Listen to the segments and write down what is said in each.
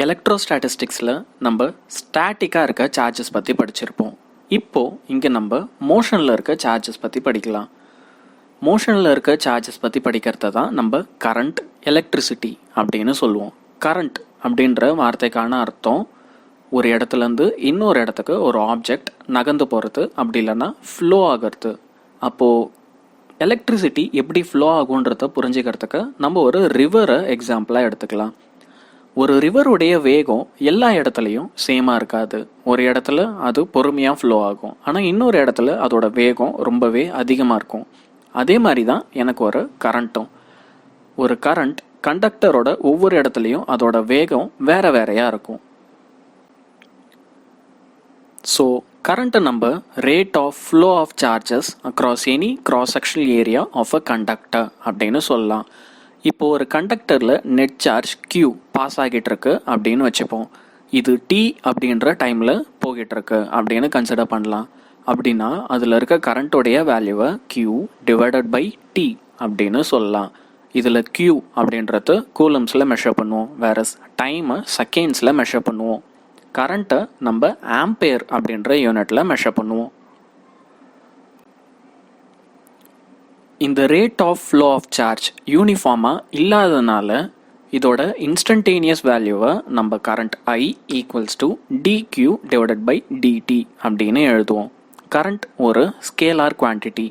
எலக்ட்ரோஸ்டாட்டிஸ்டிக்ஸில் நம்ம ஸ்டாட்டிக்காக இருக்க சார்ஜஸ் பற்றி படிச்சிருப்போம். இப்போது இங்கே நம்ம மோஷனில் இருக்க சார்ஜஸ் பற்றி படிக்கலாம். மோஷனில் இருக்க சார்ஜஸ் பற்றி படிக்கிறத தான் நம்ம கரண்ட், எலக்ட்ரிசிட்டி அப்படின்னு சொல்லுவோம். கரண்ட் அப்படின்ற வார்த்தைக்கான அர்த்தம் ஒரு இடத்துலேருந்து இன்னொரு இடத்துக்கு ஒரு ஆப்ஜெக்ட் நகர்ந்து போகிறது, அப்படி இல்லைன்னா ஃப்ளோ ஆகிறது. அப்போது எலக்ட்ரிசிட்டி எப்படி ஃப்ளோ ஆகுன்றத புரிஞ்சுக்கிறதுக்கு நம்ம ஒரு ரிவரை எக்ஸாம்பிளாக எடுத்துக்கலாம். ஒரு ரிவருடைய வேகம் எல்லா இடத்துலையும் சேமாக இருக்காது. ஒரு இடத்துல அது பொறுமையாக ஃப்ளோ ஆகும், ஆனால் இன்னொரு இடத்துல அதோட வேகம் ரொம்பவே அதிகமாக இருக்கும். அதே மாதிரி தான் எனக்கு ஒரு கரண்ட்டும். ஒரு கரண்ட் கண்டக்டரோட ஒவ்வொரு இடத்துலையும் அதோட வேகம் வேற வேறையாக இருக்கும். ஸோ கரண்ட்டை நம்ம rate of flow of charges across any cross sectional area of a conductor அப்படின்னு சொல்லலாம். இப்போது ஒரு கண்டக்டரில் நெட் சார்ஜ் Q பாஸ் ஆகிட்டு இருக்கு அப்படின்னு வச்சுப்போம். இது T அப்படின்ற டைமில் போகிட்டுருக்கு அப்படின்னு கன்சிடர் பண்ணலாம். அப்படின்னா அதில் இருக்க கரண்ட்டோடைய வேல்யூவை Q டிவைடட் பை T அப்படின்னு சொல்லலாம். இதில் Q அப்படின்றது கூலம்ஸில் மெஷர் பண்ணுவோம், வேற டைமை செகண்ட்ஸில் மெஷர் பண்ணுவோம். கரண்ட்டை நம்ம ஆம்பேர் அப்படின்ற யூனிட்டில் மெஷர் பண்ணுவோம். இந்த rate of flow of charge யூனிஃபார்மாக இல்லாததுனால இதோட இன்ஸ்டன்டேனியஸ் வேல்யூவை நம்ம current I equals to dQ divided by dt அப்படின்னு எழுதுவோம். கரண்ட் ஒரு ஸ்கேலார் குவான்டிட்டி.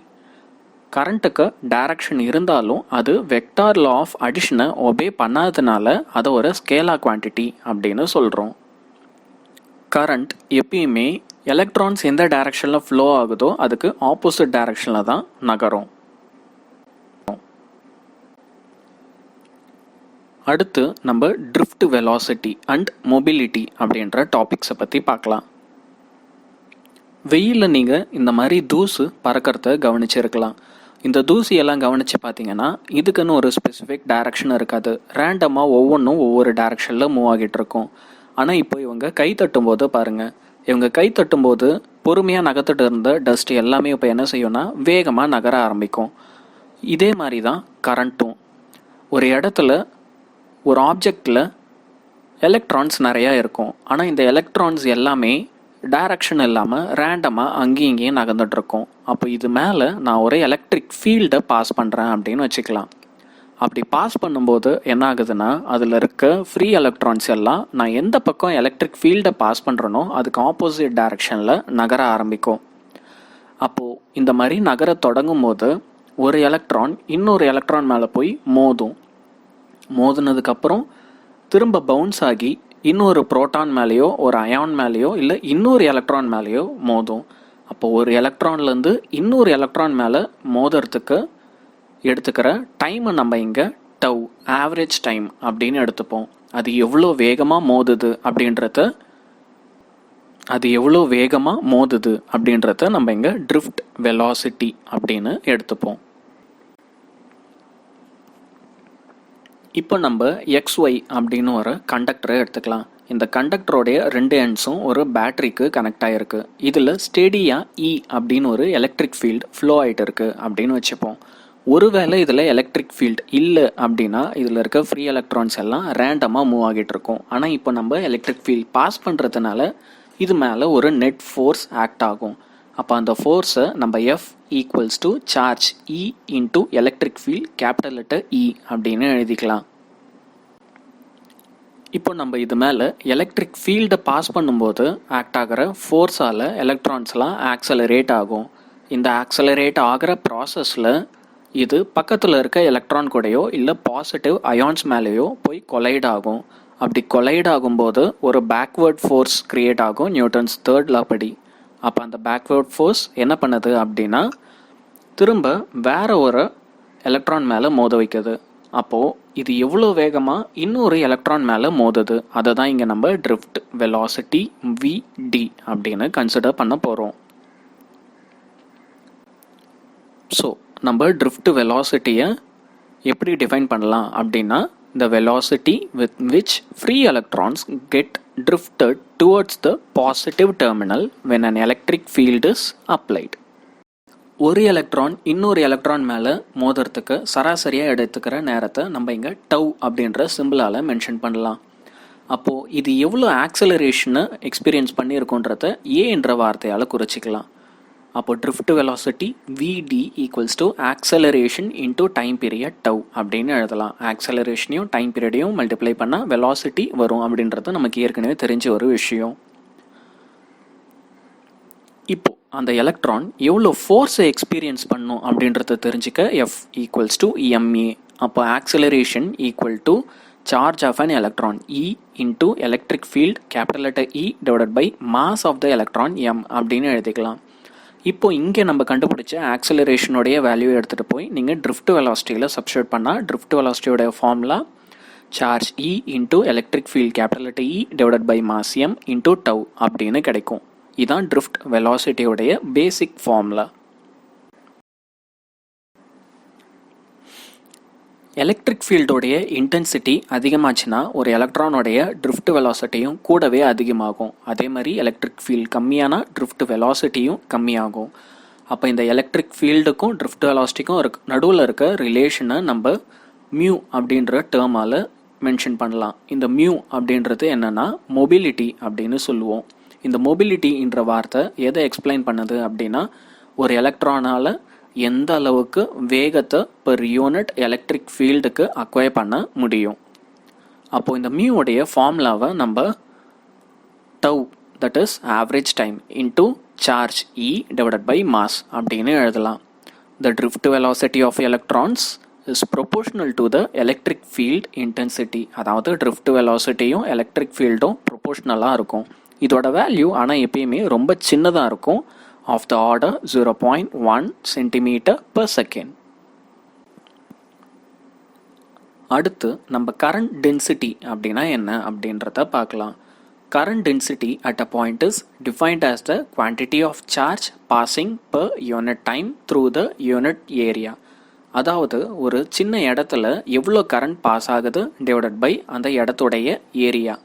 கரண்ட்டுக்கு டைரக்ஷன் இருந்தாலும் அது வெக்டார் லா ஆஃப் அடிஷனை ஒபே பண்ணாததுனால அதை ஒரு ஸ்கேலார் குவான்டிட்டி அப்படின்னு சொல்கிறோம். கரண்ட் எப்பயுமே எலக்ட்ரான்ஸ் எந்த டைரக்ஷனில் ஃப்ளோ ஆகுதோ அதுக்கு ஆப்போசிட் டைரக்ஷனில் தான் நகரும். அடுத்து நம்ம ட்ரிஃப்ட் வெலாசிட்டி அண்ட் மொபிலிட்டி அப்படின்ற டாபிக்ஸை பற்றி பார்க்கலாம். வெயிலில் நீங்கள் இந்த மாதிரி தூசு பறக்கிறத கவனிச்சிருக்கலாம். இந்த தூசியெல்லாம் கவனித்து பார்த்தீங்கன்னா இதுக்குன்னு ஒரு ஸ்பெசிஃபிக் டைரக்ஷன் இருக்காது. ரேண்டமாக ஒவ்வொன்றும் ஒவ்வொரு டைரக்ஷனில் மூவ் ஆகிட்டு இருக்கும். ஆனால் இப்போ இவங்க கை தட்டும்போது பாருங்கள், இவங்க கை தட்டும்போது பொறுமையாக நகர்த்துட்டு இருந்த டஸ்ட் எல்லாமே இப்போ என்ன செய்யும்னா வேகமாக நகர ஆரம்பிக்கும். இதே மாதிரி தான் கரண்ட்டும். ஒரு இடத்துல ஒரு ஆப்ஜெக்டில் எலக்ட்ரான்ஸ் நிறையா இருக்கும், ஆனால் இந்த எலக்ட்ரான்ஸ் எல்லாமே டைரக்ஷன் இல்லாமல் ரேண்டமாக அங்கேயும் இங்கேயும் நகர்ந்துட்டுருக்கும். அப்போ இது மேலே நான் ஒரு எலக்ட்ரிக் ஃபீல்டை பாஸ் பண்ணுறேன் அப்படின்னு வச்சுக்கலாம். அப்படி பாஸ் பண்ணும்போது என்ன ஆகுதுன்னா அதில் இருக்க ஃப்ரீ எலக்ட்ரான்ஸ் எல்லாம் நான் எந்த பக்கம் எலக்ட்ரிக் ஃபீல்டை பாஸ் பண்ணுறனோ அதுக்கு ஆப்போசிட் டைரக்ஷனில் நகர ஆரம்பிக்கும். அப்போது இந்த மாதிரி நகர தொடங்கும் போது ஒரு எலக்ட்ரான் இன்னொரு எலக்ட்ரான் மேலே போய் மோதும். மோதுனதுக்கப்புறம் திரும்ப பவுன்ஸ் ஆகி இன்னொரு புரோட்டான் மேலேயோ ஒரு அயான் மேலேயோ இல்லை இன்னொரு எலக்ட்ரான் மேலேயோ மோதும். அப்போது ஒரு எலக்ட்ரான்லேருந்து இன்னொரு எலக்ட்ரான் மேலே மோதுறதுக்கு எடுத்துக்கிற டைமை நம்ம இங்கே டவ், ஆவரேஜ் டைம் அப்படின்னு எடுத்துப்போம். அது எவ்வளோ வேகமாக மோதுது அப்படின்றத நம்ம இங்கே ட்ரிஃப்ட் வெலாசிட்டி அப்படின்னு எடுத்துப்போம். இப்போ நம்ம XY அப்படின்னு ஒரு கண்டக்டரை எடுத்துக்கலாம். இந்த கண்டக்டரோடைய ரெண்டு எண்ட்ஸும் ஒரு பேட்டரிக்கு கனெக்ட் ஆகிருக்கு. இதில் ஸ்டெடியாக E அப்படின்னு ஒரு எலக்ட்ரிக் ஃபீல்டு ஃப்ளோ ஆகிட்டு இருக்கு அப்படின்னு வச்சுப்போம். ஒருவேளை இதில் எலக்ட்ரிக் ஃபீல்டு இல்லை அப்படின்னா இதில் இருக்க ஃப்ரீ எலக்ட்ரான்ஸ் எல்லாம் ரேண்டமாக மூவ் ஆகிட்டு இருக்கும். ஆனால் இப்போ நம்ம எலக்ட்ரிக் ஃபீல்ட் பாஸ் பண்ணுறதுனால இது மேலே ஒரு நெட் ஃபோர்ஸ் ஆக்ட் ஆகும். அப்போ அந்த ஃபோர்ஸை நம்ம F equals to charge E into electric field capital letter E அப்படின்னு எழுதிக்கலாம். இப்போ நம்ம இது மேலே எலக்ட்ரிக் ஃபீல்டை பாஸ் பண்ணும்போது ஆக்ட் ஆகிற ஃபோர்ஸால் எலக்ட்ரான்ஸ்லாம் ஆக்சலரேட் ஆகும். இந்த ஆக்சலரேட் ஆகிற ப்ராசஸில் இது பக்கத்தில் இருக்க எலக்ட்ரான் கூடயோ இல்லை பாசிட்டிவ் அயான்ஸ் மேலேயோ போய் கொலைட் ஆகும். அப்படி கொலைட் ஆகும்போது ஒரு பேக்வேர்ட் ஃபோர்ஸ் கிரியேட் ஆகும் நியூட்டன்ஸ் தேர்ட் லா படி. அப்போ அந்த பேக்வேர்ட் ஃபோர்ஸ் என்ன பண்ணுது அப்படின்னா திரும்ப வேற ஒரு எலக்ட்ரான் மேலே மோத வைக்குது. அப்போது இது எவ்வளோ வேகமாக இன்னொரு எலக்ட்ரான் மேலே மோதுது அதை தான் இங்கே நம்ம ட்ரிஃப்ட் வெலாசிட்டி VD அப்படின்னு கன்சிடர் பண்ண போகிறோம். ஸோ நம்ம ட்ரிஃப்ட் வெலாசிட்டியை எப்படி டிஃபைன் பண்ணலாம் அப்படின்னா the velocity with which free electrons get drifted towards the positive terminal when an electric field is applied. ஒரு எலக்ட்ரான் இன்னொரு எலக்ட்ரான் மேலே மோதுறதுக்கு சராசரியாக எடுத்துக்கிற நேரத்தை நம்ம இங்கே டவ் அப்படின்ற சிம்பிளால் மென்ஷன் பண்ணலாம். அப்போது இது எவ்வளோ ஆக்சலரேஷனை எக்ஸ்பீரியன்ஸ் பண்ணியிருக்கோன்றத ஏ என்ற வார்த்தையால் குறிச்சிக்கலாம். அப்போ drift velocity vd equals to acceleration into time period tau அப்படின்னு எழுதலாம். ஆக்சலரேஷனையும் டைம் பீரியடையும் மல்டிப்ளை பண்ணால் வெலாசிட்டி வரும் அப்படின்றது நமக்கு ஏற்கனவே தெரிஞ்ச ஒரு விஷயம். இப்போ அந்த எலக்ட்ரான் எவ்வளோ ஃபோர்ஸை எக்ஸ்பீரியன்ஸ் பண்ணும் அப்படின்றத தெரிஞ்சுக்க F ஈக்குவல்ஸ் டு ma. அப்போ acceleration equal to charge of an electron E into electric field capital letter E divided by mass of the electron m அப்படின்னு எழுதிக்கலாம். இப்போ இங்கே நம்ம கண்டுபிடிச்ச ஆக்சலரேஷனுடைய வேல்யூ எடுத்துகிட்டு போய் நீங்கள் ட்ரிஃப்ட் வெலாசிட்டியில் சப்ஸ்டியூட் பண்ணால் ட்ரிஃப்ட் வெலாசிட்டியோடைய formula charge E into electric field capital letter E divided by mass m into tau அப்படின்னு கிடைக்கும். இதான் ட்ரிஃப்ட் வெலாசிட்டியோடைய பேசிக் ஃபார்முலா. எலக்ட்ரிக் ஃபீல்டோடைய இன்டென்சிட்டி அதிகமாச்சுன்னா ஒரு எலக்ட்ரானோடைய ட்ரிஃப்ட் வெலாசிட்டியும் கூடவே அதிகமாகும். அதே மாதிரி எலக்ட்ரிக் ஃபீல்ட் கம்மியானா ட்ரிஃப்ட் வெலாசிட்டியும் கம்மியாகும். அப்போ இந்த எலக்ட்ரிக் ஃபீல்டுக்கும் ட்ரிஃப்ட் வெலாசிட்டிக்கும் நடுவில் இருக்க ரிலேஷனை நம்ம மியூ அப்படின்ற டேர்மால் மென்ஷன் பண்ணலாம். இந்த மியூ அப்படின்றது என்னென்னா மொபிலிட்டி அப்படின்னு சொல்லுவோம். இந்த மொபிலிட்டின்ற வார்த்தை எதை எக்ஸ்பிளைன் பண்ணுது அப்படின்னா ஒரு எலக்ட்ரானால் எந்த அளவுக்கு வேகத்தை பெர் யூனிட் எலக்ட்ரிக் ஃபீல்டுக்கு அக்வயர் பண்ண முடியும். அப்போது இந்த மியூடைய ஃபார்முலாவை நம்ம tau that is average time into charge E divided by mass அப்படின்னு எழுதலாம். The drift velocity of electrons is proportional to the electric field intensity. அதாவது ட்ரிஃப்ட் வெலாசிட்டியும் எலக்ட்ரிக் ஃபீல்டும் ப்ரொபோர்ஷனலாக இருக்கும். இதோட வேல்யூ ஆனால் எப்பயுமே ரொம்ப சின்னதாக இருக்கும். of the order 0.1 centimeter per second. அடுத்து நம்ம current density அப்படின்னா என்ன அப்படின்றத பார்க்கலாம். Current density at a point is defined as the quantity of charge passing per unit time through the unit area. அதாவது ஒரு சின்ன இடத்துல எவ்வளோ கரண்ட் பாஸ் ஆகுது டிவைடட் பை அந்த இடத்துடைய ஏரியா.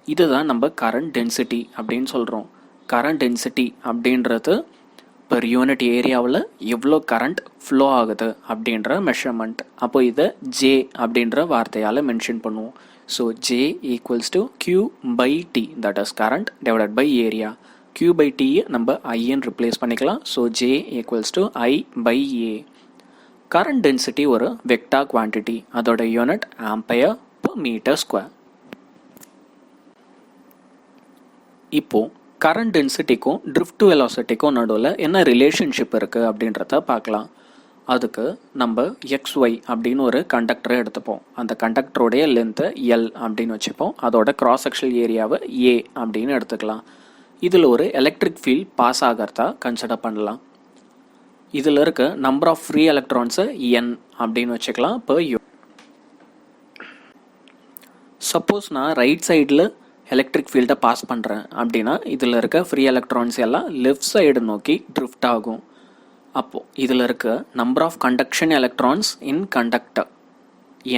இதுதான் நம்ம கரண்ட் டென்சிட்டி அப்படின்னு சொல்கிறோம். கரண்ட் டென்சிட்டி அப்படின்றது பெர் யூனிட் ஏரியாவில் எவ்வளோ கரண்ட் ஃப்ளோ ஆகுது அப்படின்ற மெஷர்மெண்ட். அப்போ இதை ஜே அப்படின்ற வார்த்தையால் மென்ஷன் பண்ணுவோம். So J equals to Q by T that is current divided by area. Q by டியை நம்ம ஐன்னு ரிப்ளேஸ் பண்ணிக்கலாம். So J equals to I by A. Current density ஒரு வெக்டார் குவான்டிட்டி. அதோட unit ampere per metre square. இப்போது current டென்சிட்டிக்கும் drift வெலாசிட்டிக்கும் நடுவில் என்ன ரிலேஷன்ஷிப் இருக்குது அப்படின்றத பார்க்கலாம். அதுக்கு நம்ம XY அப்படின்னு ஒரு கண்டக்டரை எடுத்துப்போம். அந்த கண்டக்டருடைய லென்த்தை L அப்படின்னு வச்சுப்போம். அதோட கிராஸ் செக்ஷனல் ஏரியாவை A அப்படின்னு எடுத்துக்கலாம். இதில் ஒரு எலக்ட்ரிக் ஃபீல்ட் பாஸ் ஆகிறதா கன்சிடர் பண்ணலாம். இதில் இருக்க நம்பர் ஆஃப் ஃப்ரீ எலக்ட்ரான்ஸை N அப்படின்னு வச்சுக்கலாம் per யூனிட். சப்போஸ் நான் ரைட் சைடில் எலக்ட்ரிக் ஃபீல்டை பாஸ் பண்ணுறேன் அப்படின்னா இதில் இருக்க ஃப்ரீ எலக்ட்ரான்ஸ் எல்லாம் லெஃப்ட் சைடு நோக்கி ட்ரிஃப்ட் ஆகும். அப்போது இதில் இருக்க number of conduction electrons in conductor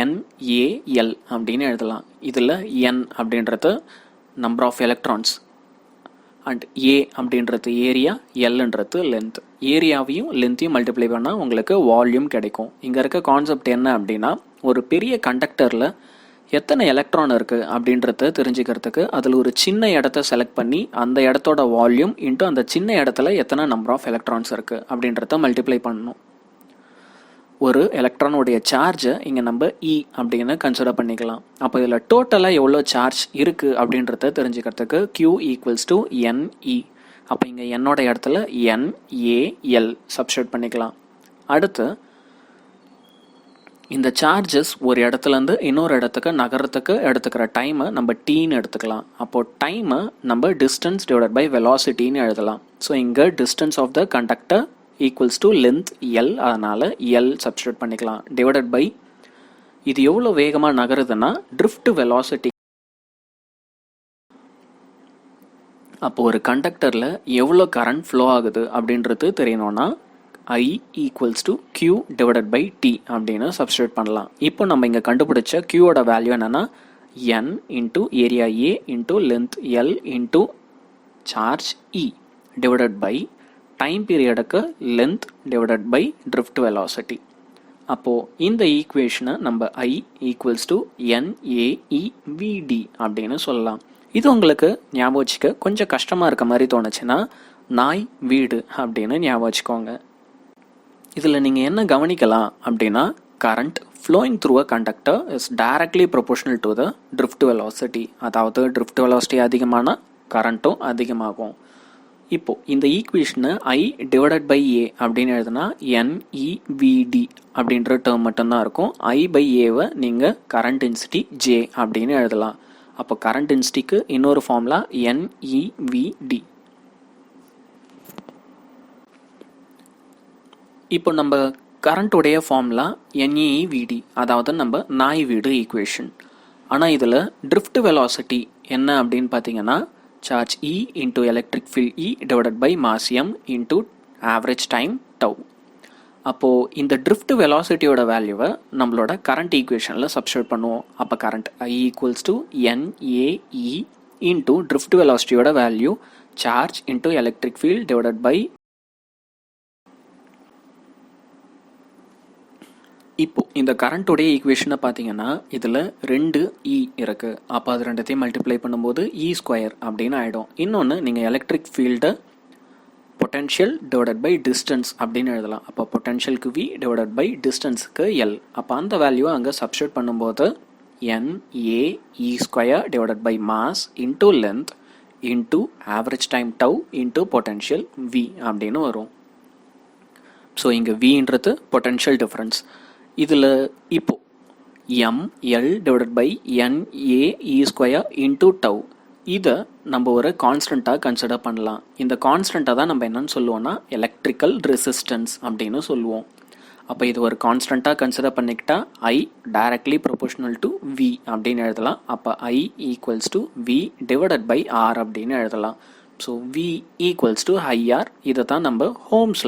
NaL அப்படின்னு எழுதலாம். இதில் N அப்படின்றது number of electrons and A அப்படின்றது ஏரியா, Lன்றது லென்த். ஏரியாவையும் லென்த்தையும் மல்டிப்ளை பண்ணால் உங்களுக்கு வால்யூம் கிடைக்கும். இங்கே இருக்க கான்செப்ட் என்ன அப்படின்னா ஒரு பெரிய கண்டக்டரில் எத்தனை எலக்ட்ரான் இருக்குது அப்படின்றத தெரிஞ்சுக்கிறதுக்கு அதில் ஒரு சின்ன இடத்த செலக்ட் பண்ணி அந்த இடத்தோட வால்யூம் இன்ட்டு அந்த சின்ன இடத்துல எத்தனை நம்பர் ஆஃப் எலக்ட்ரான்ஸ் இருக்குது அப்படின்றத மல்டிப்ளை பண்ணணும். ஒரு எலக்ட்ரானுடைய சார்ஜை இங்கே நம்ம E அப்படின்னு கன்சிடர் பண்ணிக்கலாம். அப்போ இதில் டோட்டலாக எவ்வளோ சார்ஜ் இருக்குது அப்படின்றத தெரிஞ்சுக்கிறதுக்கு Q ஈக்குவல்ஸ் டு NE. அப்போ இங்கே என்னோட இடத்துல NaL சப்ஸ்டியூட் பண்ணிக்கலாம். அடுத்து இந்த சார்ஜஸ் ஒரு இடத்துலேருந்து இன்னொரு இடத்துக்கு நகரத்துக்கு எடுத்துக்கிற டைமை நம்ம டீன்னு எடுத்துக்கலாம். அப்போது டைமை நம்ம டிஸ்டன்ஸ் டிவைடட் பை வெலாசிட்டின்னு எழுதலாம். ஸோ இங்கே distance of the conductor equals to length L, அதனால் L சப்ஸ்டியூட் பண்ணிக்கலாம். டிவைடட் பை இது எவ்வளோ வேகமாக நகருதுன்னா ட்ரிஃப்ட் வெலாசிட்டி. அப்போது ஒரு கண்டக்டரில் எவ்வளோ கரண்ட் ஃப்ளோ ஆகுது அப்படின்றது தெரியணும்னா I equals to Q divided by T அப்படின்னு சப்ஸ்டியூட் பண்ணலாம். இப்போ நம்ம இங்கே கண்டுபிடிச்ச Qவோட வேல்யூ என்னென்னா N into area A into length L into charge E divided by time பீரியடுக்கு length divided by drift velocity. அப்போது இந்த ஈக்குவேஷனை நம்ம I ஈக்குவல்ஸ் டு NAEVD அப்படின்னு சொல்லலாம். இது உங்களுக்கு ஞாபகம் வச்சுக்க கொஞ்சம் கஷ்டமாக இருக்க மாதிரி தோணுச்சுன்னா நாய் வீடு அப்படின்னு ஞாபகம் வச்சுக்கோங்க. இதில் நீங்கள் என்ன கவனிக்கலாம் அப்படின்னா current flowing through a conductor is directly proportional to the drift velocity. அதாவது drift velocity அதிகமான கரண்ட்டும் அதிகமாகும். இப்போது இந்த ஈக்குவேஷனை I டிவைடட் பை A அப்படின்னு எழுதுனா NEVD அப்படின்ற டேர்ம் மட்டும்தான் இருக்கும். I பை ஏவை நீங்கள் கரண்ட் டென்சிட்டி J அப்படின்னு எழுதலாம். அப்போ கரண்ட் டென்சிட்டிக்கு இன்னொரு ஃபார்முலா NEVD. இப்போ நம்ம கரண்ட்டுடைய ஃபார்முலா NEVD, அதாவது நம்ம நாய் வீடு ஈக்குவேஷன். ஆனால் இதில் ட்ரிஃப்ட் வெலாசிட்டி என்ன அப்படின்னு பார்த்தீங்கன்னா charge E into electric field E divided by mass M into average time tau. அப்போது இந்த ட்ரிஃப்ட் வெலாசிட்டியோட வேல்யூவை நம்மளோட கரண்ட் ஈக்குவேஷனில் சப்ஸ்டிட்யூட் பண்ணுவோம். அப்போ current I equals to NAE into drift வெலாசிட்டியோட value charge into electric field divided by. இப்போ இந்த கரண்ட்டுடைய ஈக்குவேஷனை பார்த்தீங்கன்னா இதில் 2 E இருக்குது. அப்போ அது ரெண்டுத்தையும் மல்டிப்ளை பண்ணும்போது E ஸ்கொயர் அப்படின்னு ஆகிடும். இன்னொன்று நீங்கள் எலக்ட்ரிக் ஃபீல்டை பொட்டென்ஷியல் டிவைடட் பை டிஸ்டன்ஸ் அப்படின்னு எழுதலாம். அப்போ பொட்டென்ஷியலுக்கு V டிவைடட் பை டிஸ்டன்ஸுக்கு L. அப்போ அந்த வேல்யூவை அங்கே சப்ஸ்டிட்யூட் பண்ணும்போது NAE square divided by mass into length into average time tau into potential V அப்படின்னு வரும். ஸோ இங்கே Vன்றது பொட்டென்ஷியல் டிஃப்ரென்ஸ். இதில் இப்போது ML divided by NAE square into tau இதை நம்ம ஒரு கான்ஸ்டண்ட்டாக கன்சிடர் பண்ணலாம். இந்த கான்ஸ்டண்ட்டை தான் நம்ம என்னன்னு சொல்லுவோம்னா எலக்ட்ரிக்கல் ரெசிஸ்டன்ஸ் அப்படின்னு சொல்லுவோம். அப்போ இது ஒரு கான்ஸ்டண்ட்டாக கன்சிடர் பண்ணிக்கிட்டா I directly proportional to V அப்படின்னு எழுதலாம். அப்போ I equals to V divided by R அப்படின்னு எழுதலாம். So V equals to IR. இதை தான் நம்ம ஹோம்ஸ்